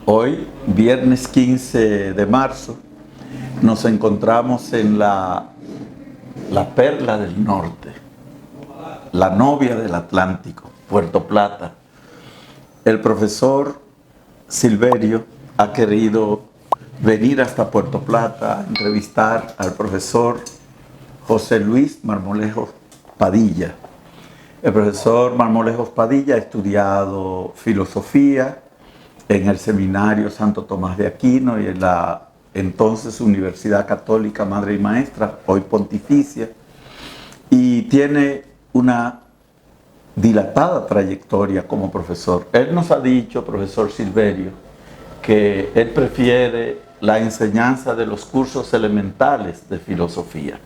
Hoy, viernes 15 de marzo, nos encontramos en la perla del norte, la novia del Atlántico, Puerto Plata. El profesor Silverio ha querido venir hasta Puerto Plata a entrevistar al profesor José Luis Marmolejos Padilla. El profesor Marmolejos Padilla ha estudiado filosofía en el Seminario Santo Tomás de Aquino y en la entonces Universidad Católica Madre y Maestra, hoy Pontificia, y tiene una dilatada trayectoria como profesor. Él nos ha dicho, profesor Silverio, que él prefiere la enseñanza de los cursos elementales de filosofía.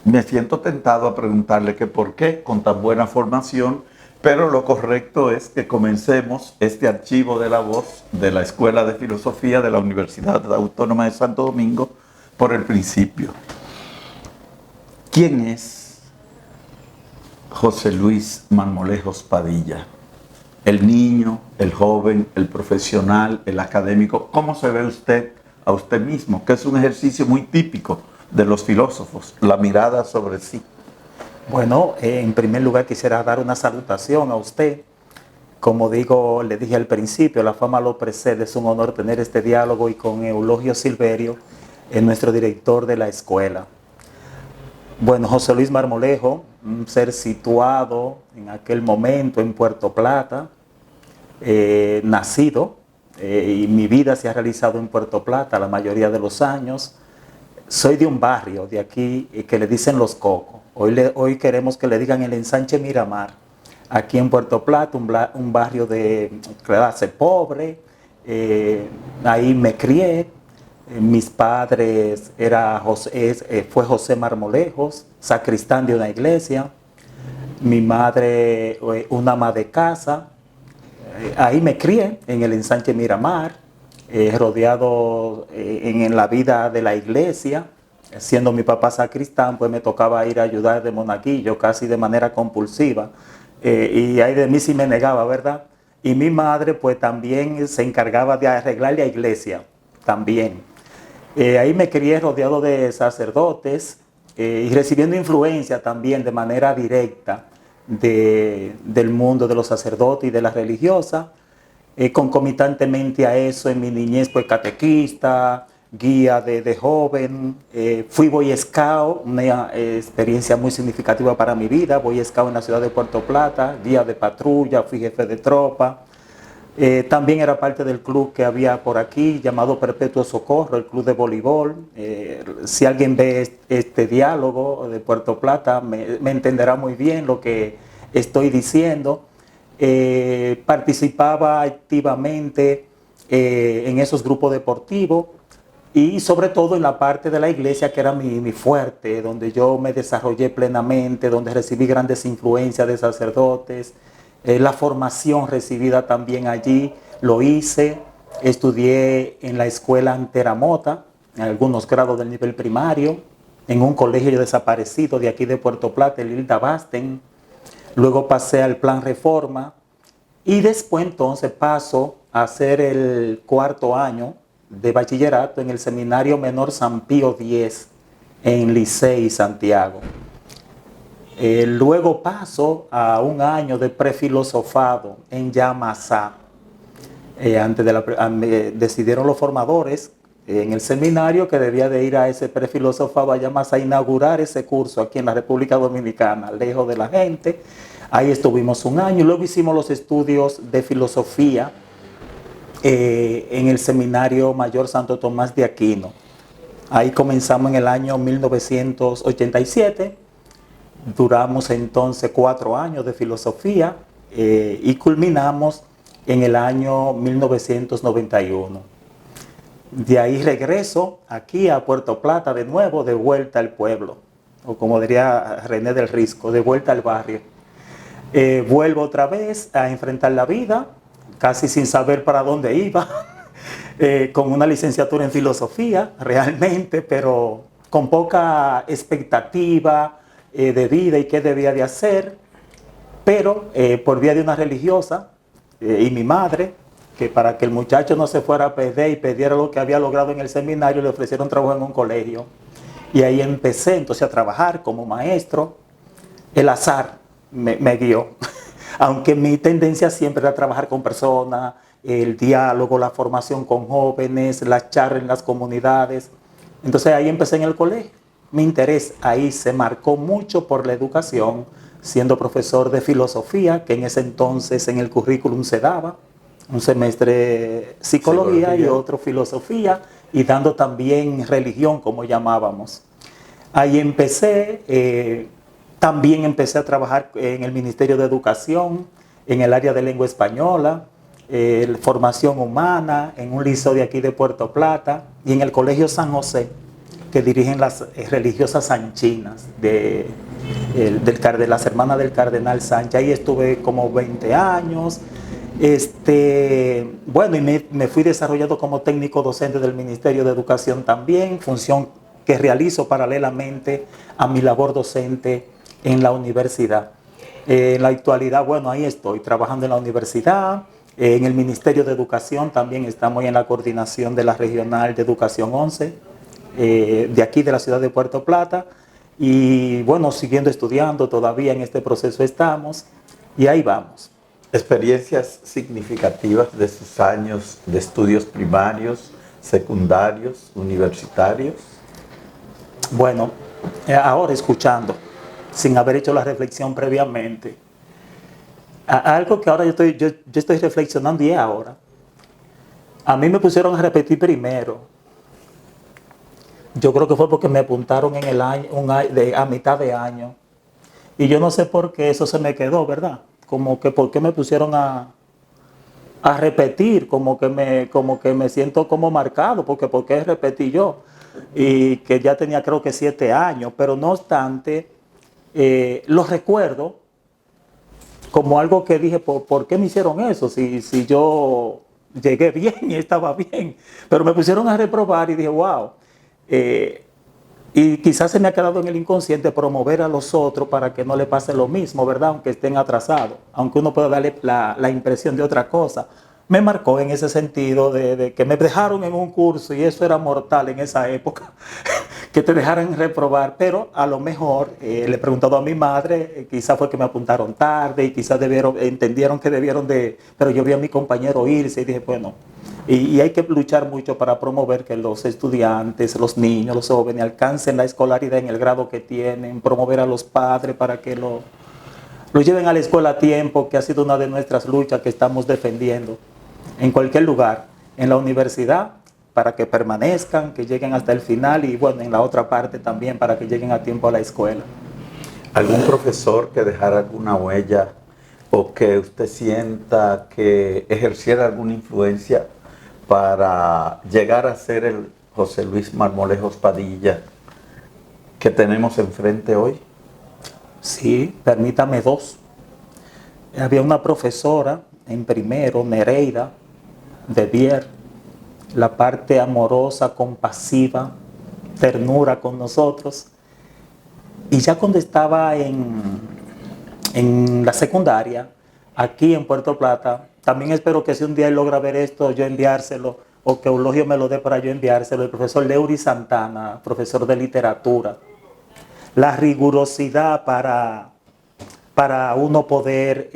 Me siento tentado a preguntarle que por qué con tan buena formación, pero lo correcto es que comencemos este archivo de la voz de la Escuela de Filosofía de la Universidad Autónoma de Santo Domingo por el principio. ¿Quién es José Luis Marmolejos Padilla? El niño, el joven, el profesional, el académico. ¿Cómo se ve usted a usted mismo? Que es un ejercicio muy típico de los filósofos, la mirada sobre sí. Bueno, en primer lugar quisiera dar una salutación a usted. Como le dije al principio, la fama lo precede. Es un honor tener este diálogo y con Eulogio Silverio, nuestro director de la escuela. Bueno, José Luis Marmolejo, un ser situado en aquel momento en Puerto Plata, nacido, y mi vida se ha realizado en Puerto Plata la mayoría de los años. Soy de un barrio de aquí que le dicen Los Cocos. Hoy queremos que le digan el Ensanche Miramar. Aquí en Puerto Plata, un barrio de clase pobre. Ahí me crié. Mis padres fue José Marmolejos, sacristán de una iglesia. Mi madre, una ama de casa. Ahí me crié en el Ensanche Miramar, rodeado en la vida de la iglesia. Siendo mi papá sacristán, pues me tocaba ir a ayudar de monaguillo casi de manera compulsiva. Y ahí de mí sí me negaba, ¿verdad? Y mi madre pues también se encargaba de arreglar la iglesia, también. Ahí me crié rodeado de sacerdotes y recibiendo influencia también de manera directa del mundo de los sacerdotes y de la religiosa. Concomitantemente a eso, en mi niñez, pues catequista, guía de joven, fui Boy Scout, una experiencia muy significativa para mi vida. Boy Scout en la ciudad de Puerto Plata, guía de patrulla, fui jefe de tropa. También era parte del club que había por aquí llamado Perpetuo Socorro, el club de voleibol. Si alguien ve este diálogo de Puerto Plata, me entenderá muy bien lo que estoy diciendo. Participaba activamente en esos grupos deportivos y sobre todo en la parte de la iglesia que era mi fuerte, donde yo me desarrollé plenamente, donde recibí grandes influencias de sacerdotes. La formación recibida también allí lo hice. Estudié en la escuela Anteramota, en algunos grados del nivel primario, en un colegio desaparecido de aquí de Puerto Plata, el Hilda Basten. Luego pasé al Plan Reforma y después entonces paso a hacer el cuarto año de bachillerato en el Seminario Menor San Pío X en Licey, Santiago. Luego paso a un año de prefilosofado en Yamasá. Decidieron los formadores en el seminario que debía de ir a ese prefilosofado a Yamasá a inaugurar ese curso aquí en la República Dominicana, lejos de la gente. Ahí estuvimos un año y luego hicimos los estudios de filosofía en el Seminario Mayor Santo Tomás de Aquino. Ahí comenzamos en el año 1987. Duramos entonces 4 años de filosofía y culminamos en el año 1991. De ahí regreso aquí a Puerto Plata de nuevo, de vuelta al pueblo, o como diría René del Risco, de vuelta al barrio. Vuelvo otra vez a enfrentar la vida, casi sin saber para dónde iba, con una licenciatura en filosofía realmente, pero con poca expectativa de vida y qué debía de hacer, pero por vía de una religiosa y mi madre, que para que el muchacho no se fuera a perder y perdiera lo que había logrado en el seminario, le ofrecieron trabajo en un colegio. Y ahí empecé entonces a trabajar como maestro. El azar me guió, aunque mi tendencia siempre era trabajar con personas, el diálogo, la formación con jóvenes, las charlas en las comunidades. Entonces ahí empecé en el colegio. Mi interés ahí se marcó mucho por la educación, siendo profesor de filosofía, que en ese entonces en el currículum se daba, un semestre psicología y otro filosofía, y dando también religión, como llamábamos. Ahí empecé, también empecé a trabajar en el Ministerio de Educación, en el área de lengua española, formación humana, en un liceo de aquí de Puerto Plata, y en el Colegio San José, que dirigen las religiosas sanchinas de las hermanas del Cardenal Sánchez. Ahí estuve como 20 años. Bueno, y me fui desarrollando como técnico docente del Ministerio de Educación también, función que realizo paralelamente a mi labor docente en la universidad. En la actualidad, bueno, ahí estoy trabajando en la universidad, en el Ministerio de Educación también estamos en la coordinación de la Regional de Educación 11, de aquí de la ciudad de Puerto Plata, y bueno, siguiendo estudiando, todavía en este proceso estamos, y ahí vamos. Experiencias significativas de sus años de estudios primarios, secundarios, universitarios. Bueno, ahora escuchando, sin haber hecho la reflexión previamente, algo que ahora yo estoy reflexionando y es ahora. A mí me pusieron a repetir primero. Yo creo que fue porque me apuntaron en el año, a mitad de año. Y yo no sé por qué eso se me quedó, ¿verdad? Como que por qué me pusieron a repetir, como que me siento como marcado, porque ¿por qué repetí yo? Y que ya tenía creo que 7 años, pero no obstante, lo recuerdo como algo que dije, ¿por qué me hicieron eso? Si yo llegué bien y estaba bien, pero me pusieron a reprobar y dije, wow. Y quizás se me ha quedado en el inconsciente promover a los otros para que no le pase lo mismo, ¿verdad? Aunque estén atrasados, aunque uno pueda darle la impresión de otra cosa. Me marcó en ese sentido de que me dejaron en un curso y eso era mortal en esa época, que te dejaran reprobar, pero a lo mejor le he preguntado a mi madre, quizás fue que me apuntaron tarde y quizás entendieron que debieron pero yo vi a mi compañero irse y dije, bueno, y hay que luchar mucho para promover que los estudiantes, los niños, los jóvenes alcancen la escolaridad en el grado que tienen, promover a los padres para que lo lleven a la escuela a tiempo, que ha sido una de nuestras luchas que estamos defendiendo en cualquier lugar, en la universidad, para que permanezcan, que lleguen hasta el final y bueno, en la otra parte también para que lleguen a tiempo a la escuela. ¿Algún profesor que dejara alguna huella o que usted sienta que ejerciera alguna influencia para llegar a ser el José Luis Marmolejos Padilla que tenemos enfrente hoy? Sí, permítame 2. Había una profesora en primero, Nereida, de Vier, la parte amorosa, compasiva, ternura con nosotros. Y ya cuando estaba en la secundaria, aquí en Puerto Plata, también espero que si un día él logra ver esto, yo enviárselo, o que Eulogio me lo dé para yo enviárselo, el profesor Leury Santana, profesor de literatura. La rigurosidad para uno poder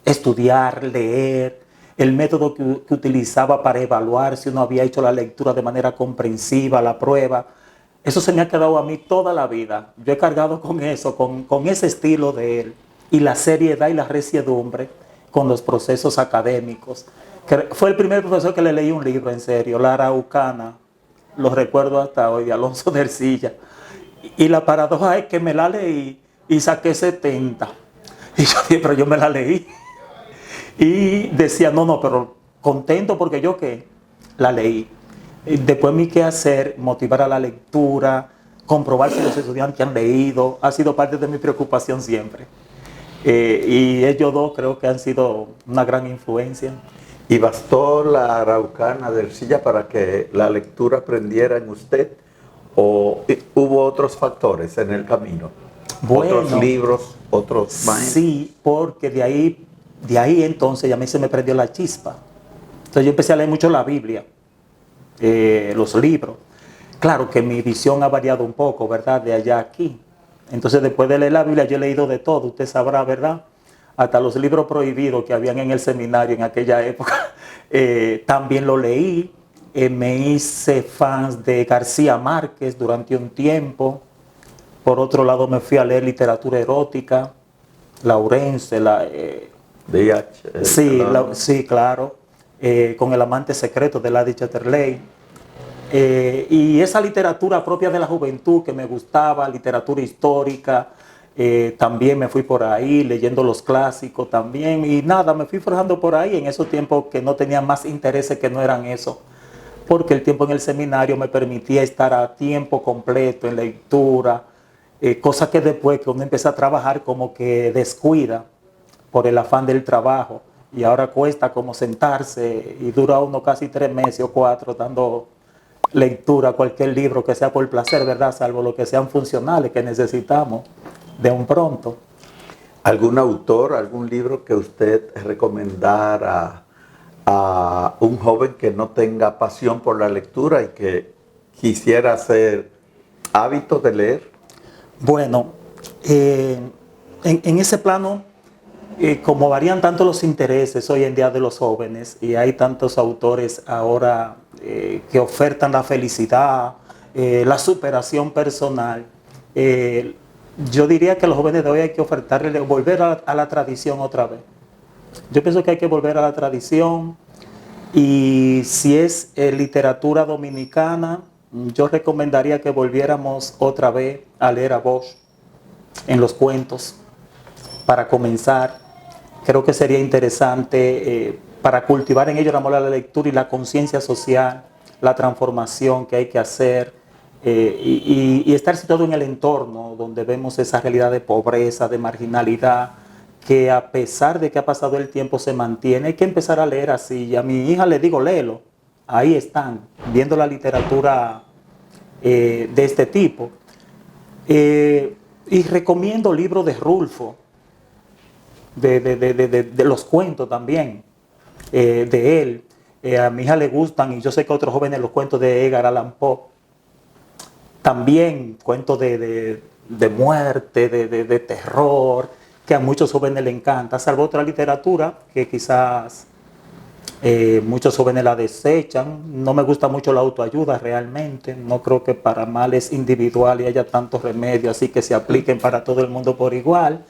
estudiar, leer, el método que utilizaba para evaluar si uno había hecho la lectura de manera comprensiva, la prueba. Eso se me ha quedado a mí toda la vida. Yo he cargado con eso, con ese estilo de él, y la seriedad y la resiedumbre con los procesos académicos. Que fue el primer profesor que le leí un libro en serio, La Araucana, lo recuerdo hasta hoy, de Alonso de Ercilla. Y la paradoja es que me la leí y saqué 70. Y yo dije, pero yo me la leí. Y decía, no, pero contento porque yo que la leí. Y después mi quehacer, motivar a la lectura, comprobar si los estudiantes han leído, ha sido parte de mi preocupación siempre. Y ellos dos creo que han sido una gran influencia. ¿Y bastó la Araucana de Ercilla para que la lectura aprendiera en usted? ¿O hubo otros factores en el camino? Bueno, ¿otros libros, otros maestros? Sí, porque de ahí entonces ya a mí se me prendió la chispa. Entonces yo empecé a leer mucho la Biblia, los libros. Claro que mi visión ha variado un poco, ¿verdad? De allá a aquí. Entonces después de leer la Biblia yo he leído de todo, usted sabrá, ¿verdad? Hasta los libros prohibidos que habían en el seminario en aquella época, también lo leí. Me hice fans de García Márquez durante un tiempo. Por otro lado me fui a leer literatura erótica, Laurence, D.H. sí, sí, claro, con El amante secreto de Lady Chatterley. Y esa literatura propia de la juventud que me gustaba, literatura histórica, también me fui por ahí leyendo los clásicos también. Y nada, me fui forjando por ahí en esos tiempos que no tenía más intereses que no eran eso. Porque el tiempo en el seminario me permitía estar a tiempo completo en lectura, cosa que después que uno empieza a trabajar como que descuida por el afán del trabajo. Y ahora cuesta como sentarse y dura uno casi 3 meses o 4 dando lectura a cualquier libro que sea por placer, ¿verdad? Salvo los que sean funcionales que necesitamos de un pronto. ¿Algún autor, algún libro que usted recomendara a un joven que no tenga pasión por la lectura y que quisiera hacer hábito de leer? Bueno, en ese plano, como varían tanto los intereses hoy en día de los jóvenes y hay tantos autores ahora que ofertan la felicidad, la superación personal, yo diría que a los jóvenes de hoy hay que ofertarle, volver a la tradición otra vez. Yo pienso que hay que volver a la tradición y si es literatura dominicana, yo recomendaría que volviéramos otra vez a leer a Bosch en los cuentos para comenzar. Creo que sería interesante para cultivar en ello el amor a la lectura y la conciencia social, la transformación que hay que hacer y estar situado en el entorno donde vemos esa realidad de pobreza, de marginalidad, que a pesar de que ha pasado el tiempo se mantiene. Hay que empezar a leer así. Y a mi hija le digo, léelo. Ahí están, viendo la literatura de este tipo. Y recomiendo libros de Rulfo, de los cuentos también, de él. A mi hija le gustan, y yo sé que a otros jóvenes, los cuentos de Edgar Allan Poe. También cuentos de muerte, de terror, que a muchos jóvenes les encanta, salvo otra literatura que quizás muchos jóvenes la desechan. No me gusta mucho la autoayuda realmente, no creo que para males individuales haya tantos remedios así que se apliquen para todo el mundo por igual,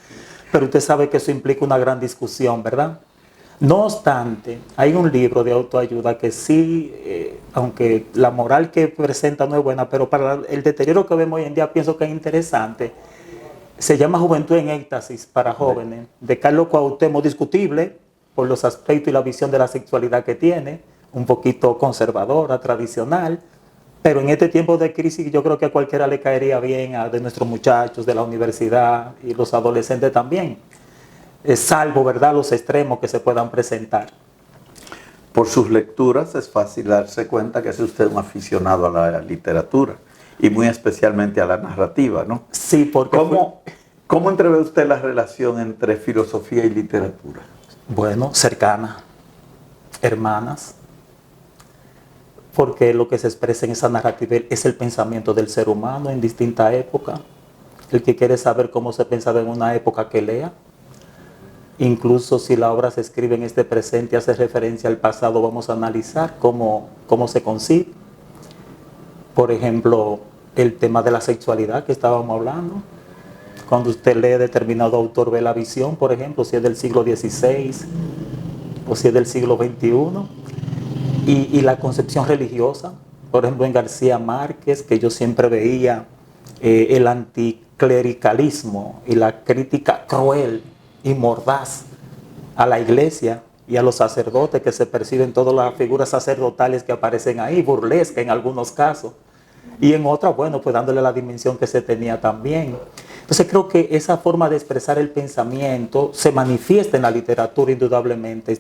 pero usted sabe que eso implica una gran discusión, ¿verdad? No obstante, hay un libro de autoayuda que sí, aunque la moral que presenta no es buena, pero para el deterioro que vemos hoy en día pienso que es interesante. Se llama Juventud en Éxtasis para jóvenes, de Carlos Cuauhtémoc, discutible por los aspectos y la visión de la sexualidad que tiene, un poquito conservadora, tradicional, pero en este tiempo de crisis yo creo que a cualquiera le caería bien, a de nuestros muchachos de la universidad y los adolescentes también, salvo, ¿verdad?, los extremos que se puedan presentar. Por sus lecturas es fácil darse cuenta que es usted un aficionado a la literatura y muy especialmente a la narrativa, ¿no? Sí, porque... ¿Cómo entrevé usted la relación entre filosofía y literatura? Bueno, cercana, hermanas, porque lo que se expresa en esa narrativa es el pensamiento del ser humano en distinta época. El que quiere saber cómo se pensaba en una época, que lea. Incluso si la obra se escribe en este presente y hace referencia al pasado, vamos a analizar cómo se concibe. Por ejemplo, el tema de la sexualidad que estábamos hablando. Cuando usted lee determinado autor, ve la visión, por ejemplo, si es del siglo XVI o si es del siglo XXI. Y la concepción religiosa, por ejemplo, en García Márquez, que yo siempre veía el anticlericalismo y la crítica cruel y mordaz a la iglesia y a los sacerdotes, que se perciben todas las figuras sacerdotales que aparecen ahí, burlesca en algunos casos, y en otras, bueno, pues dándole la dimensión que se tenía también. Entonces creo que esa forma de expresar el pensamiento se manifiesta en la literatura indudablemente,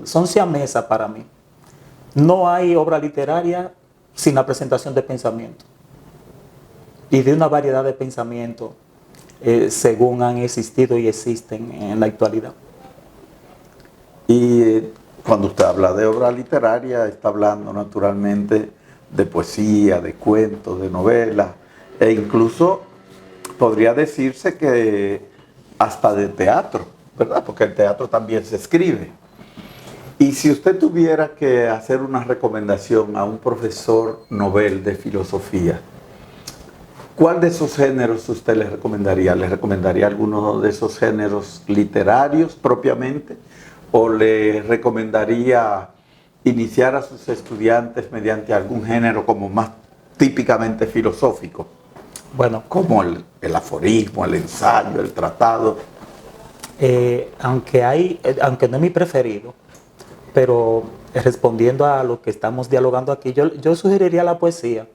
son siamesas para mí. No hay obra literaria sin la presentación de pensamiento y de una variedad de pensamientos según han existido y existen en la actualidad. Y Cuando usted habla de obra literaria, está hablando naturalmente de poesía, de cuentos, de novelas, e incluso podría decirse que hasta de teatro, ¿verdad? Porque el teatro también se escribe. Y si usted tuviera que hacer una recomendación a un profesor novel de filosofía, ¿cuál de esos géneros usted le recomendaría? ¿Le recomendaría alguno de esos géneros literarios propiamente? ¿O le recomendaría iniciar a sus estudiantes mediante algún género como más típicamente filosófico? Bueno, Como el aforismo, el ensayo, el tratado. aunque no es mi preferido, pero respondiendo a lo que estamos dialogando aquí, yo sugeriría la poesía.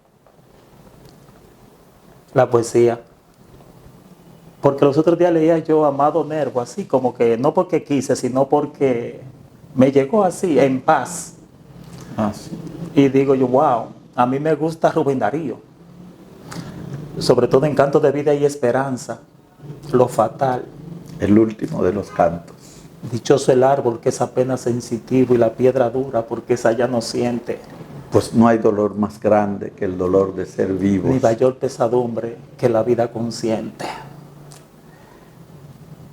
La poesía. Porque los otros días leía yo a Amado Nervo, así como que no porque quise, sino porque me llegó así, en paz. Ah, sí. Y digo yo, wow, a mí me gusta Rubén Darío. Sobre todo en Canto de Vida y Esperanza, Lo Fatal. El último de los cantos. Dichoso el árbol que es apenas sensitivo y la piedra dura porque esa ya no siente. Pues no hay dolor más grande que el dolor de ser vivos. Ni mayor pesadumbre que la vida consciente.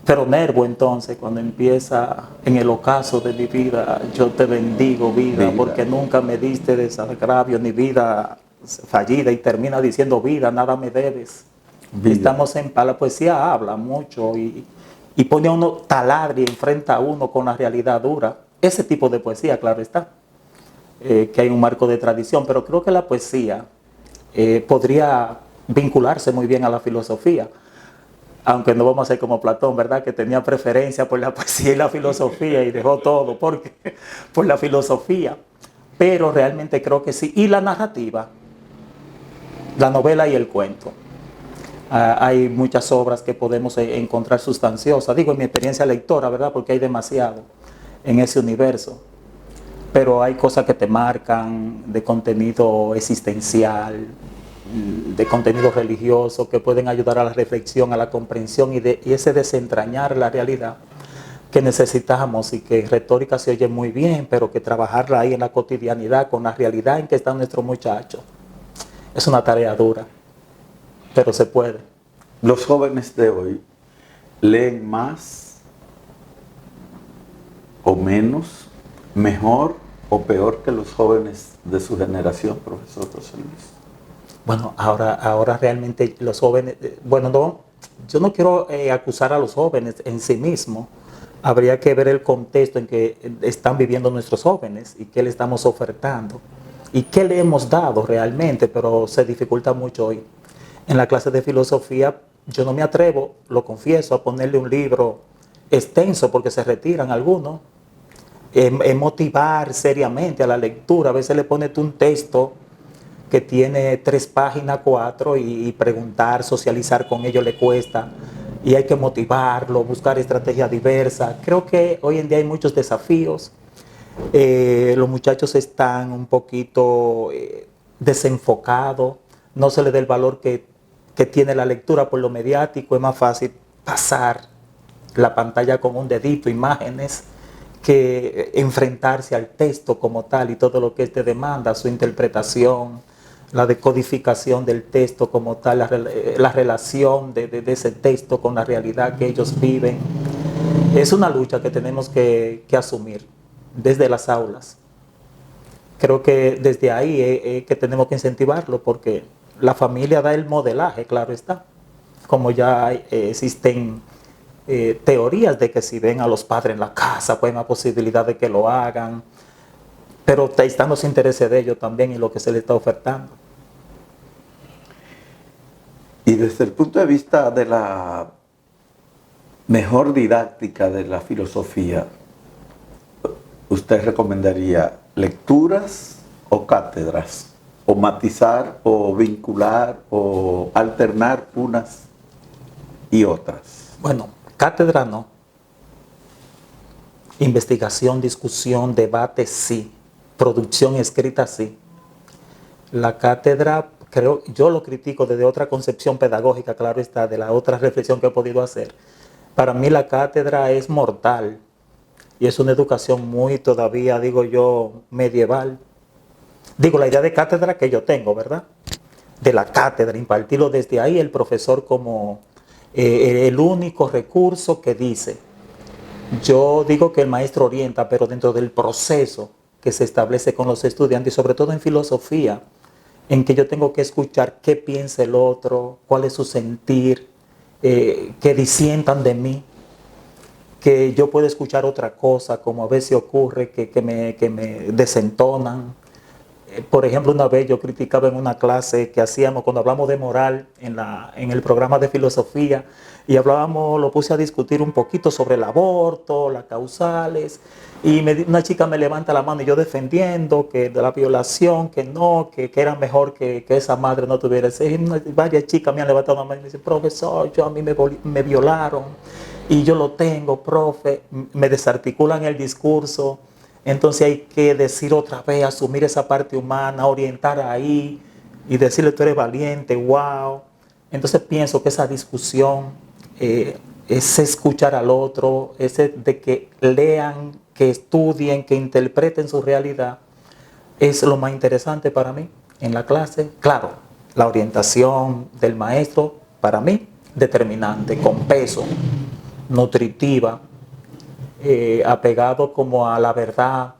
Pero Nervo entonces, cuando empieza en el ocaso de mi vida, yo te bendigo vida, porque nunca me diste desagravio ni vida fallida, y termina diciendo vida, nada me debes. Vida. Estamos en paz. La poesía habla mucho y pone a uno taladro y enfrenta a uno con la realidad dura. Ese tipo de poesía, claro está, que hay un marco de tradición, pero creo que la poesía podría vincularse muy bien a la filosofía. Aunque no vamos a ser como Platón, ¿verdad? Que tenía preferencia por la poesía y la filosofía y dejó todo por la filosofía. Pero realmente creo que sí. Y la narrativa, la novela y el cuento. Hay muchas obras que podemos encontrar sustanciosas. Digo, en mi experiencia lectora, ¿verdad? Porque hay demasiado en ese universo. Pero hay cosas que te marcan de contenido existencial, de contenido religioso, que pueden ayudar a la reflexión, a la comprensión y ese desentrañar la realidad que necesitamos, y que retórica se oye muy bien, pero que trabajarla ahí en la cotidianidad, con la realidad en que están nuestros muchachos, es una tarea dura, pero se puede. Los jóvenes de hoy leen más o menos, mejor o peor que los jóvenes de su generación, profesor José Luis. Bueno, ahora realmente los jóvenes, bueno, no, yo no quiero acusar a los jóvenes en sí mismos. Habría que ver el contexto en que están viviendo nuestros jóvenes y qué le estamos ofertando y qué le hemos dado realmente, pero se dificulta mucho hoy. En la clase de filosofía yo no me atrevo, lo confieso, a ponerle un libro extenso porque se retiran algunos. Motivar seriamente a la lectura, a veces le pones tú un texto que tiene 3 páginas, 4, y preguntar, socializar con ellos le cuesta, y hay que motivarlo, buscar estrategias diversas. Creo que hoy en día hay muchos desafíos. Los muchachos están un poquito desenfocados, no se les da el valor que tiene la lectura por lo mediático. Es más fácil pasar la pantalla con un dedito, imágenes, que enfrentarse al texto como tal y todo lo que éste demanda, su interpretación, la decodificación del texto como tal, la relación de ese texto con la realidad que ellos viven. Es una lucha que tenemos que asumir desde las aulas. Creo que desde ahí que tenemos que incentivarlo, porque la familia da el modelaje, claro está. Como ya existen teorías de que si ven a los padres en la casa, pues hay una posibilidad de que lo hagan. Pero están los intereses de ellos también y lo que se les está ofertando. Y desde el punto de vista de la mejor didáctica de la filosofía, ¿usted recomendaría lecturas o cátedras? ¿O matizar o vincular o alternar unas y otras? Bueno, cátedra no. Investigación, discusión, debate sí. Producción escrita sí. La cátedra, creo, yo lo critico desde otra concepción pedagógica, claro está, de la otra reflexión que he podido hacer. Para mí la cátedra es mortal. y es una educación muy todavía, digo yo, medieval. Digo, la idea de cátedra que yo tengo, ¿verdad? De la cátedra, impartirlo desde ahí, el profesor como el único recurso que dice. Yo digo que el maestro orienta, pero dentro del proceso que se establece con los estudiantes, y sobre todo en filosofía, en que yo tengo que escuchar qué piensa el otro, cuál es su sentir, que disientan de mí, que yo puedo escuchar otra cosa, como a veces ocurre que me desentonan. Por ejemplo, una vez yo criticaba en una clase que hacíamos cuando hablamos de moral en el programa de filosofía y lo puse a discutir un poquito sobre el aborto, las causales, y una chica me levanta la mano y yo defendiendo que de la violación, que no, que era mejor que esa madre no tuviera ese. Varias chicas me han levantado la mano y me dicen, profesor, a mí me violaron y yo lo tengo, profe, me desarticulan el discurso. Entonces hay que decir otra vez, asumir esa parte humana, orientar ahí y decirle tú eres valiente, wow. Entonces pienso que esa discusión, ese escuchar al otro, ese de que lean, que estudien, que interpreten su realidad, es lo más interesante para mí en la clase. Claro, la orientación del maestro, para mí, determinante, con peso, nutritiva, apegado como a la verdad,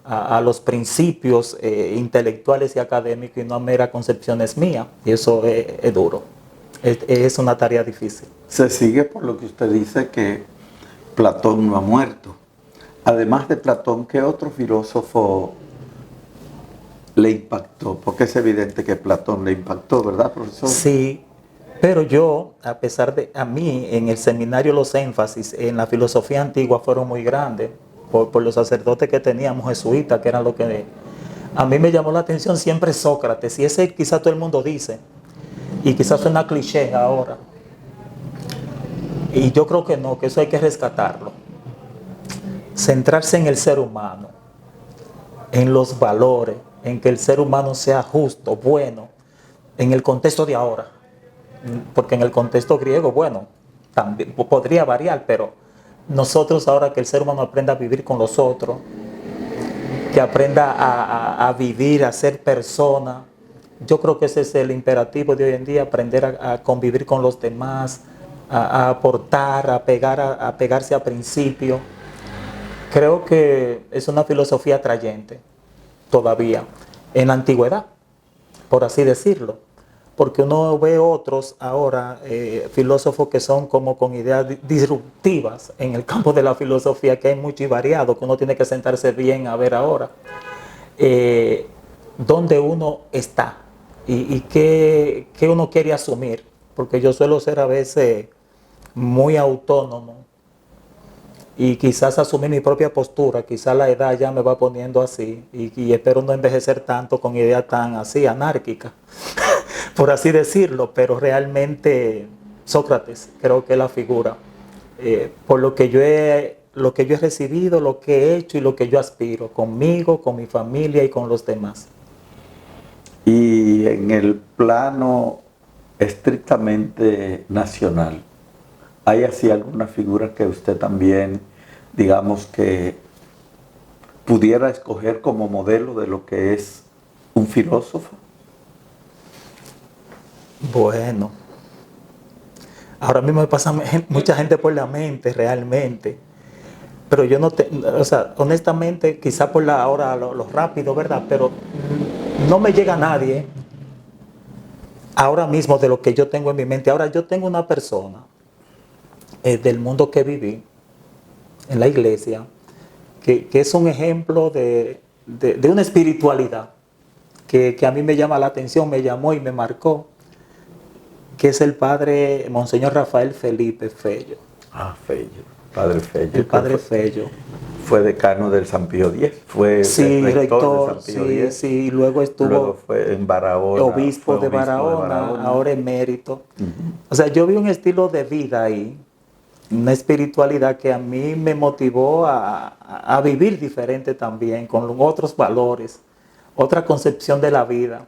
a los principios intelectuales y académicos y no a meras concepciones mías. Y eso es duro. Es una tarea difícil. Se sigue por lo que usted dice que Platón no ha muerto. Además de Platón, ¿qué otro filósofo le impactó? Porque es evidente que Platón le impactó, ¿verdad, profesor? Sí, pero yo, a pesar de, a mí en el seminario los énfasis en la filosofía antigua fueron muy grandes por los sacerdotes que teníamos, jesuitas, que eran lo que a mí me llamó la atención siempre Sócrates, y ese quizás todo el mundo dice, y quizás suena cliché ahora, y yo creo que no, que eso hay que rescatarlo. Centrarse en el ser humano, en los valores, en que el ser humano sea justo, bueno, en el contexto de ahora. Porque en el contexto griego, bueno, también podría variar, pero nosotros ahora que el ser humano aprenda a vivir con los otros, que aprenda a vivir, a ser persona, yo creo que ese es el imperativo de hoy en día, aprender a convivir con los demás, a aportar, a pegarse a principios. Creo que es una filosofía atrayente todavía en la antigüedad, por así decirlo. Porque uno ve otros ahora, filósofos que son como con ideas disruptivas en el campo de la filosofía, que hay mucho y variado, que uno tiene que sentarse bien a ver ahora dónde uno está y qué uno quiere asumir. Porque yo suelo ser a veces muy autónomo y quizás asumir mi propia postura, quizás la edad ya me va poniendo así y espero no envejecer tanto con ideas tan así anárquicas. Por así decirlo, pero realmente Sócrates creo que es la figura, por lo que yo he recibido, lo que he hecho y lo que yo aspiro, conmigo, con mi familia y con los demás. Y en el plano estrictamente nacional, ¿hay así alguna figura que usted también, digamos, que pudiera escoger como modelo de lo que es un filósofo? Bueno, ahora mismo me pasa mucha gente por la mente realmente, pero yo no o sea, honestamente, quizá por ahora lo rápido, ¿verdad? Pero no me llega nadie ahora mismo de lo que yo tengo en mi mente. Ahora yo tengo una persona del mundo que viví en la iglesia, que es un ejemplo de una espiritualidad que a mí me llama la atención, me llamó y me marcó, que es el padre Monseñor Rafael Felipe Fello. Ah, Fello, padre Fello. El padre Fello. Fue decano del San Pío X, fue rector de San Pío X. Sí, luego fue en Barahona. Obispo de Barahona, ahora emérito. O sea, yo vi un estilo de vida ahí, una espiritualidad que a mí me motivó a vivir diferente también, con otros valores, otra concepción de la vida.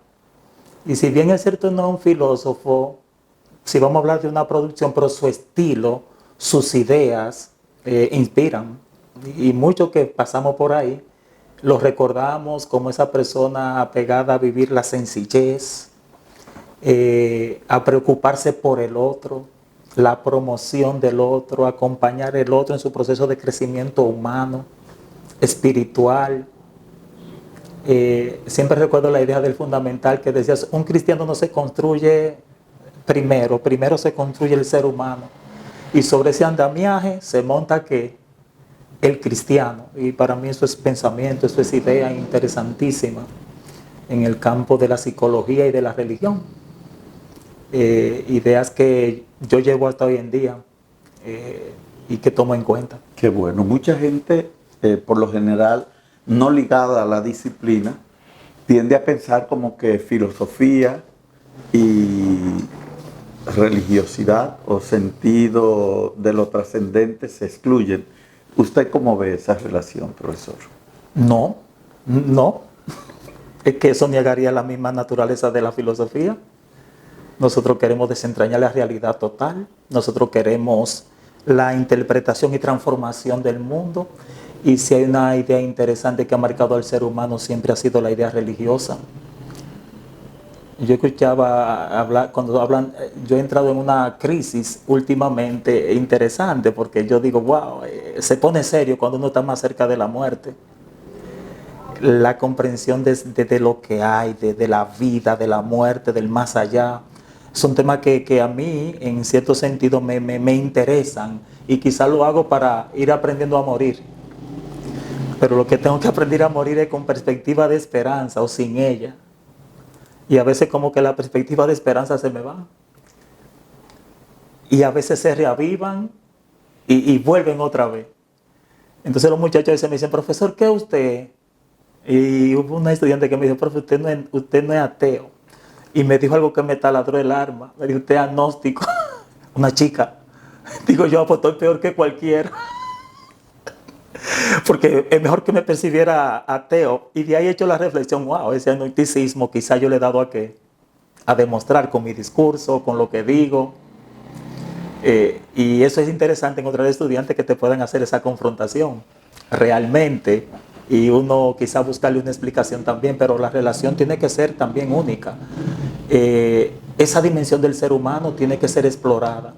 Y si bien es cierto, no es un filósofo, si vamos a hablar de una producción, pero su estilo, sus ideas inspiran. y muchos que pasamos por ahí, lo recordamos como esa persona apegada a vivir la sencillez, a preocuparse por el otro, la promoción del otro, acompañar al otro en su proceso de crecimiento humano, espiritual. Siempre recuerdo la idea del fundamental que decía, un cristiano no se construye primero se construye el ser humano. Y sobre ese andamiaje se monta que el cristiano. Y para mí eso es pensamiento, eso es idea interesantísima en el campo de la psicología y de la religión. Ideas que yo llevo hasta hoy en día y que tomo en cuenta. Qué bueno. Mucha gente, por lo general, no ligada a la disciplina, tiende a pensar como que filosofía y religiosidad o sentido de lo trascendente se excluyen. ¿Usted cómo ve esa relación, profesor? No, es que eso negaría la misma naturaleza de la filosofía. Nosotros queremos desentrañar la realidad total, nosotros queremos la interpretación y transformación del mundo, y si hay una idea interesante que ha marcado al ser humano siempre ha sido la idea religiosa. Yo escuchaba hablar, cuando hablan, yo he entrado en una crisis últimamente interesante porque yo digo, wow, se pone serio cuando uno está más cerca de la muerte. La comprensión de lo que hay, de la vida, de la muerte, del más allá. Son temas que a mí, en cierto sentido, me interesan y quizás lo hago para ir aprendiendo a morir. Pero lo que tengo que aprender a morir es con perspectiva de esperanza o sin ella. Y a veces como que la perspectiva de esperanza se me va. Y a veces se reavivan y vuelven otra vez. Entonces los muchachos a veces me dicen, profesor, ¿qué es usted? Y hubo una estudiante que me dijo, profe, usted no es ateo. Y me dijo algo que me taladró el alma. Me dijo, usted es agnóstico. Una chica. Digo yo, pues estoy peor que cualquiera. Porque es mejor que me percibiera ateo. Y de ahí he hecho la reflexión, wow, ese agnosticismo quizá yo le he dado a demostrar con mi discurso, con lo que digo. Y eso es interesante encontrar estudiantes que te puedan hacer esa confrontación realmente. Y uno quizá buscarle una explicación también, pero la relación tiene que ser también única. Esa dimensión del ser humano tiene que ser explorada.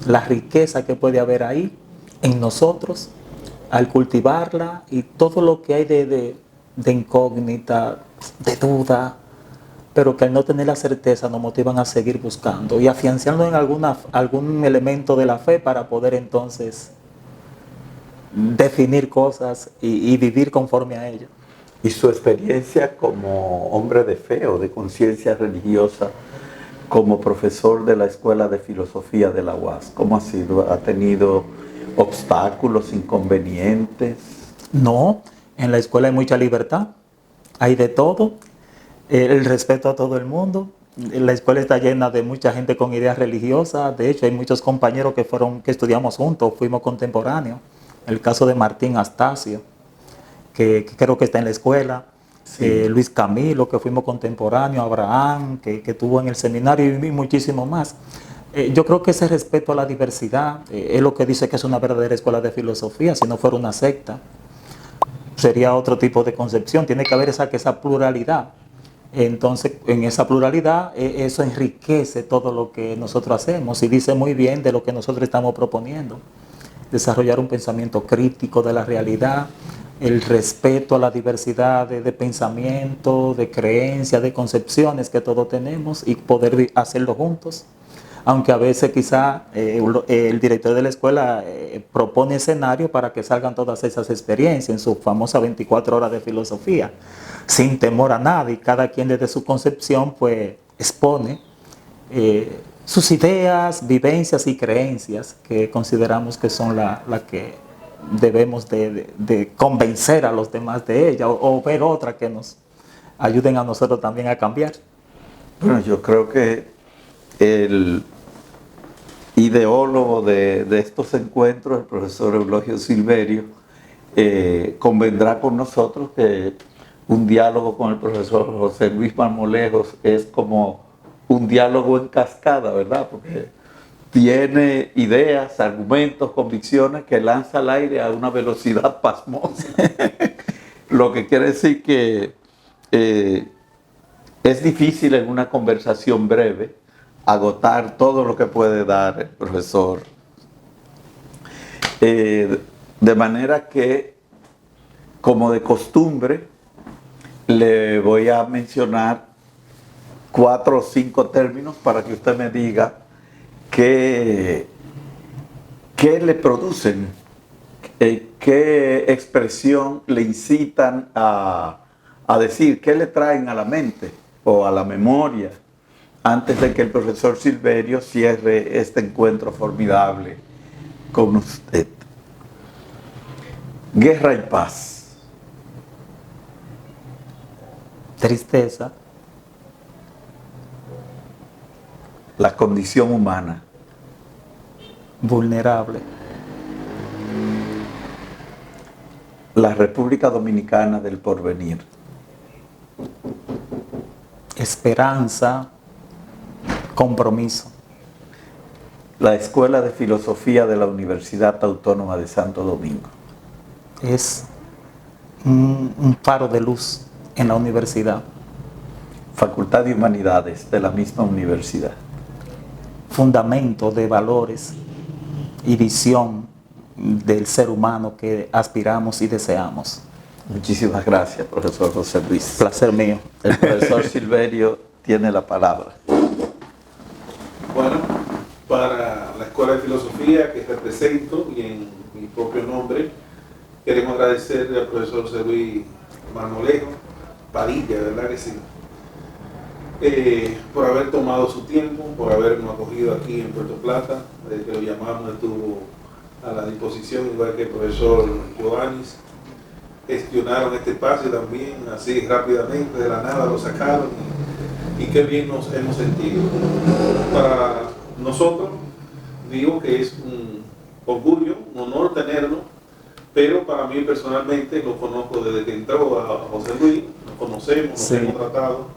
La riqueza que puede haber ahí en nosotros, al cultivarla, y todo lo que hay de incógnita, de duda, pero que al no tener la certeza nos motivan a seguir buscando y afianzando en algún elemento de la fe para poder entonces definir cosas y vivir conforme a ello. ¿Y su experiencia como hombre de fe o de conciencia religiosa, como profesor de la Escuela de Filosofía de la UAS, cómo ha sido? ¿Ha tenido obstáculos, inconvenientes? No, en la escuela hay mucha libertad, hay de todo, el respeto a todo el mundo. La escuela está llena de mucha gente con ideas religiosas. De hecho, hay muchos compañeros que estudiamos juntos, fuimos contemporáneos. El caso de Martín Astacio, que creo que está en la escuela. Sí. Luis Camilo, que fuimos contemporáneos. Abraham, que estuvo en el seminario, y muchísimo más. Yo creo que ese respeto a la diversidad es lo que dice que es una verdadera escuela de filosofía. Si no fuera una secta, sería otro tipo de concepción. Tiene que haber esa pluralidad. Entonces, en esa pluralidad, eso enriquece todo lo que nosotros hacemos y dice muy bien de lo que nosotros estamos proponiendo. Desarrollar un pensamiento crítico de la realidad, el respeto a la diversidad de pensamiento, de creencias, de concepciones que todos tenemos y poder hacerlo juntos. Aunque a veces quizá el director de la escuela propone escenario para que salgan todas esas experiencias en su famosa 24 horas de filosofía, sin temor a nada, y cada quien desde su concepción pues expone sus ideas, vivencias y creencias que consideramos que son la que debemos de convencer a los demás de ella o ver otra que nos ayuden a nosotros también a cambiar. Bueno, yo creo que el ideólogo de estos encuentros, el profesor Eulogio Silverio, convendrá con nosotros que un diálogo con el profesor José Luis Marmolejos es como un diálogo en cascada, ¿verdad? Porque tiene ideas, argumentos, convicciones que lanza al aire a una velocidad pasmosa. Lo que quiere decir que es difícil en una conversación breve agotar todo lo que puede dar el profesor. De manera que, como de costumbre, le voy a mencionar 4 o 5 términos para que usted me diga qué le producen, qué expresión le incitan a decir, qué le traen a la mente o a la memoria antes de que el profesor Silverio cierre este encuentro formidable con usted. Guerra y paz. Tristeza. La condición humana. Vulnerable. La República Dominicana del porvenir. Esperanza. Compromiso. La Escuela de Filosofía de la Universidad Autónoma de Santo Domingo. Es un faro de luz en la universidad. Facultad de Humanidades de la misma universidad. Fundamento de valores y visión del ser humano que aspiramos y deseamos. Muchísimas gracias, profesor José Luis. Placer mío. El profesor Silverio tiene la palabra. Bueno, para la Escuela de Filosofía que represento y en mi propio nombre, queremos agradecerle al profesor José Luis Marmolejo Padilla, ¿verdad que sí? Por haber tomado su tiempo, por habernos acogido aquí en Puerto Plata, desde que lo llamamos estuvo a la disposición, igual que el profesor Giovannis. Gestionaron este espacio también, así rápidamente, de la nada lo sacaron y qué bien nos hemos sentido. Para nosotros, digo que es un orgullo, un honor tenerlo, pero para mí personalmente lo conozco desde que entró a José Luis, nos conocemos, nos hemos tratado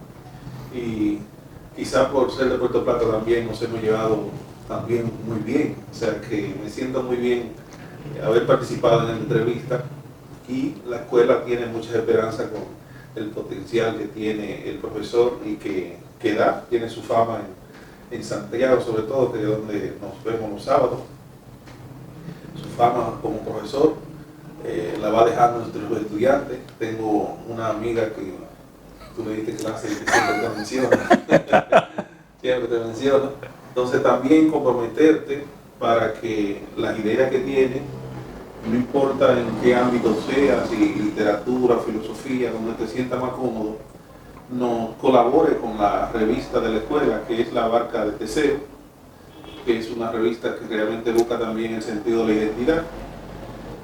y quizás por ser de Puerto Plata también nos hemos llevado también muy bien, o sea que me siento muy bien haber participado en la entrevista y la escuela tiene muchas esperanzas con el potencial que tiene el profesor y que da, tiene su fama en Santiago sobre todo, que es donde nos vemos los sábados. Su fama como profesor la va dejando nuestros estudiantes. Tengo una amiga que tú le diste clase y que siempre te menciona, siempre te menciona. Entonces también comprometerte para que las ideas que tiene, no importa en qué ámbito sea, si literatura, filosofía, donde te sientas más cómodo, nos colabore con la revista de la escuela, que es La Barca de Teseo, que es una revista que realmente busca también el sentido de la identidad.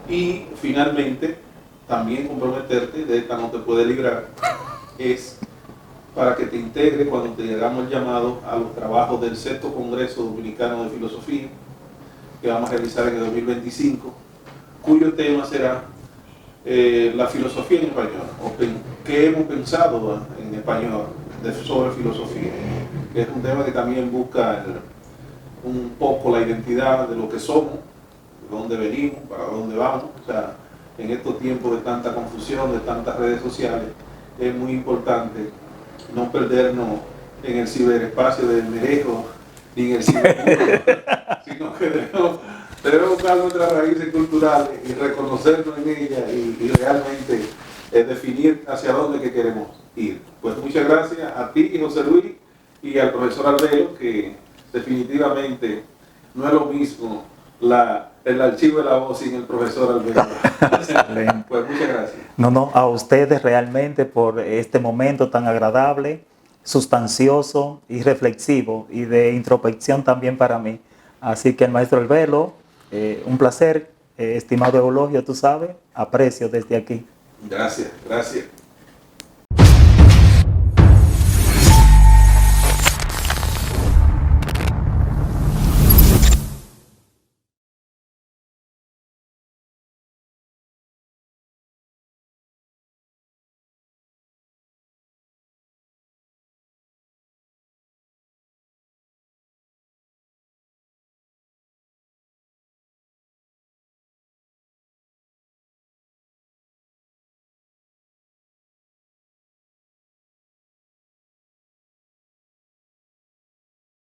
Y finalmente, también comprometerte, de esta no te puede librar, es para que te integre cuando te hagamos el llamado a los trabajos del 6º Congreso Dominicano de Filosofía, que vamos a realizar en el 2025, cuyo tema será la filosofía en español, o qué hemos pensado en español sobre filosofía, que es un tema que también busca un poco la identidad de lo que somos, de dónde venimos, para dónde vamos. O sea, en estos tiempos de tanta confusión, de tantas redes sociales, es muy importante no perdernos en el ciberespacio del Merejo ni en el cibermundo, sino que debemos buscar nuestras raíces culturales y reconocernos en ellas y realmente definir hacia dónde que queremos ir. Pues muchas gracias a ti, José Luis, y al profesor Albelo, que definitivamente no es lo mismo el archivo de la voz sin el profesor Albelo. Pues muchas gracias. No, a ustedes realmente por este momento tan agradable, sustancioso y reflexivo y de introspección también para mí. Así que el maestro Albelo, un placer, estimado Eulogio, tú sabes, aprecio desde aquí. Gracias, gracias.